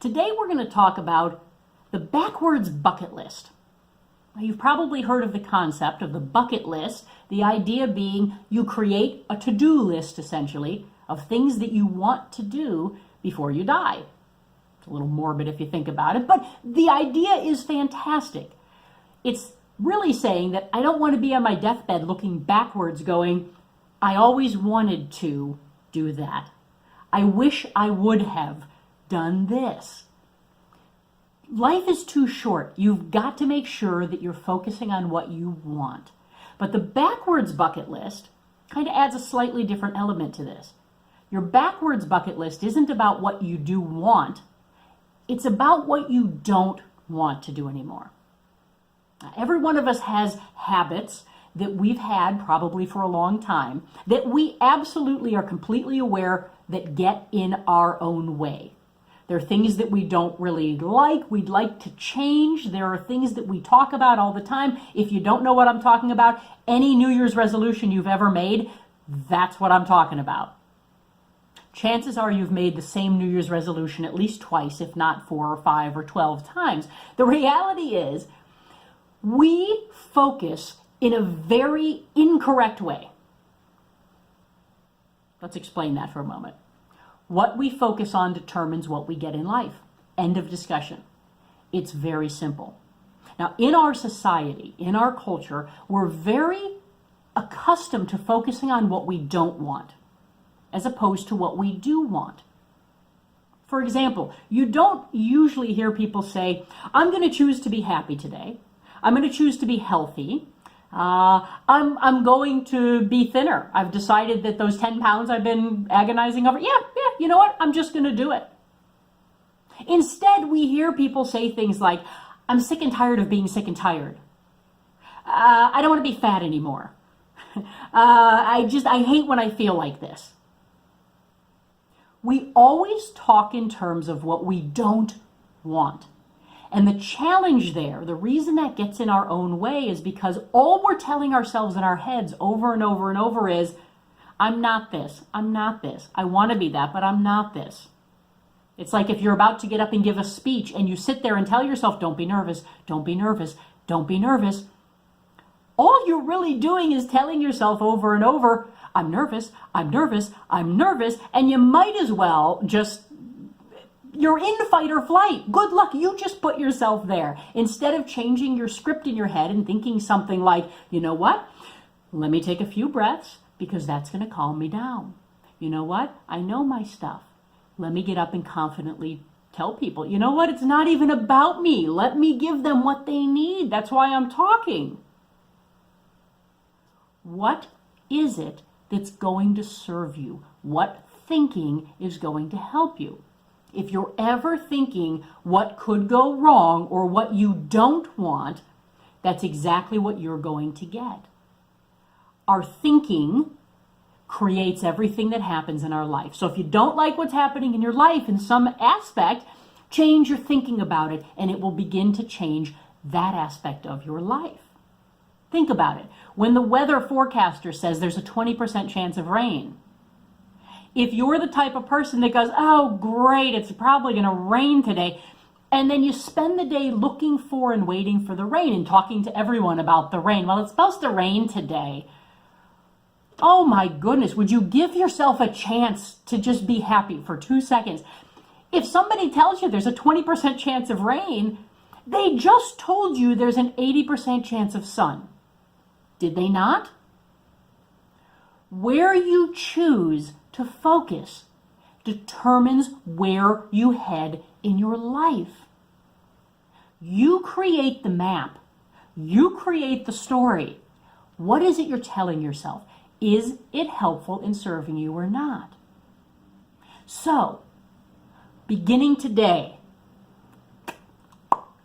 Today we're going to talk about the backwards bucket list. Now, you've probably heard of the concept of the bucket list, the idea being you create a to-do list, essentially, of things that you want to do before you die. It's a little morbid if you think about it, but the idea is fantastic. It's really saying that I don't want to be on my deathbed looking backwards going, I always wanted to do that. I wish I would have done this. Life is too short. You've got to make sure that you're focusing on what you want. But the backwards bucket list kind of adds a slightly different element to this. Your backwards bucket list isn't about what you do want. It's about what you don't want to do anymore. Now, every one of us has habits that we've had probably for a long time that we absolutely are completely aware that get in our own way. There are things that we don't really like, we'd like to change. There are things that we talk about all the time. If you don't know what I'm talking about, any New Year's resolution you've ever made, that's what I'm talking about. Chances are you've made the same New Year's resolution at least twice, if not 4 or 5 or 12 times. The reality is, we focus in a very incorrect way. Let's explain that for a moment. What we focus on determines what we get in life. End of discussion. It's very simple. Now, in our society, in our culture, we're very accustomed to focusing on what we don't want, as opposed to what we do want. For example, you don't usually hear people say, I'm going to choose to be happy today. I'm going to choose to be healthy. I'm going to be thinner. I've decided that those 10 pounds I've been agonizing over, you know what? I'm just going to do it. Instead, we hear people say things like, I'm sick and tired of being sick and tired. I don't want to be fat anymore. I hate when I feel like this. We always talk in terms of what we don't want. And the challenge there, the reason that gets in our own way is because all we're telling ourselves in our heads over and over and over is, I'm not this, I'm not this. I want to be that, but I'm not this. It's like if you're about to get up and give a speech and you sit there and tell yourself, don't be nervous, don't be nervous, don't be nervous. All you're really doing is telling yourself over and over, I'm nervous, I'm nervous, I'm nervous, and you might as well just you're in fight or flight. Good luck. You just put yourself there. Instead of changing your script in your head and thinking something like, you know what? Let me take a few breaths because that's going to calm me down. You know what? I know my stuff. Let me get up and confidently tell people, you know what? It's not even about me. Let me give them what they need. That's why I'm talking. What is it that's going to serve you? What thinking is going to help you? If you're ever thinking what could go wrong or what you don't want, that's exactly what you're going to get. Our thinking creates everything that happens in our life. So if you don't like what's happening in your life in some aspect, change your thinking about it and it will begin to change that aspect of your life. Think about it. When the weather forecaster says there's a 20% chance of rain, if you're the type of person that goes, oh, great, it's probably going to rain today, and then you spend the day looking for and waiting for the rain and talking to everyone about the rain. Well, it's supposed to rain today. Oh my goodness, would you give yourself a chance to just be happy for 2 seconds? If somebody tells you there's a 20% chance of rain, they just told you there's an 80% chance of sun. Did they not? Where you choose to focus determines where you head in your life. You create the map. You create the story. What is it you're telling yourself? Is it helpful in serving you or not? So, beginning today,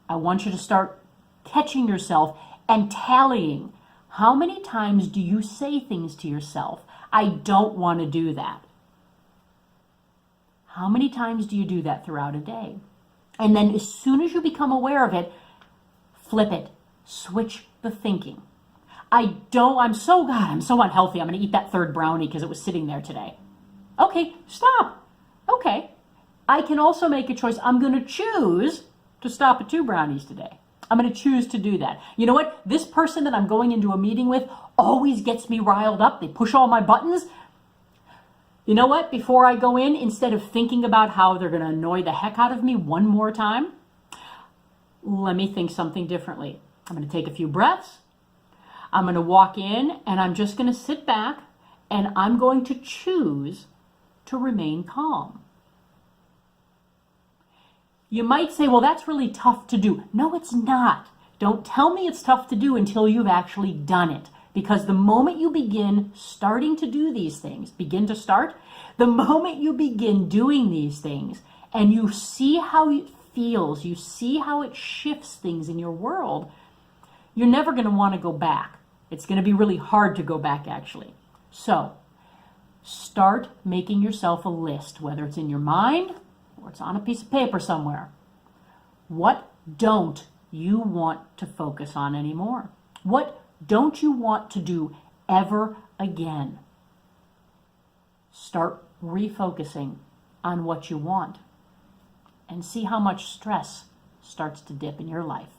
I want you to start catching yourself and tallying. How many times do you say things to yourself? I don't want to do that. How many times do you do that throughout a day? And then as soon as you become aware of it, flip it. Switch the thinking. I'm so unhealthy. I'm going to eat that third brownie because it was sitting there today. Okay, stop. Okay, I can also make a choice. I'm going to choose to stop at 2 brownies today. I'm going to choose to do that. You know what? This person that I'm going into a meeting with always gets me riled up. They push all my buttons. You know what? Before I go in, instead of thinking about how they're going to annoy the heck out of me one more time, let me think something differently. I'm going to take a few breaths. I'm going to walk in and I'm just going to sit back and I'm going to choose to remain calm. You might say, well, that's really tough to do. No, it's not. Don't tell me it's tough to do until you've actually done it. Because the moment you begin starting to do these things, the moment you begin doing these things and you see how it feels, you see how it shifts things in your world, you're never going to want to go back. It's going to be really hard to go back, actually. So, start making yourself a list, whether it's in your mind or it's on a piece of paper somewhere. What don't you want to focus on anymore? What don't you want to do ever again? Start refocusing on what you want and see how much stress starts to dip in your life.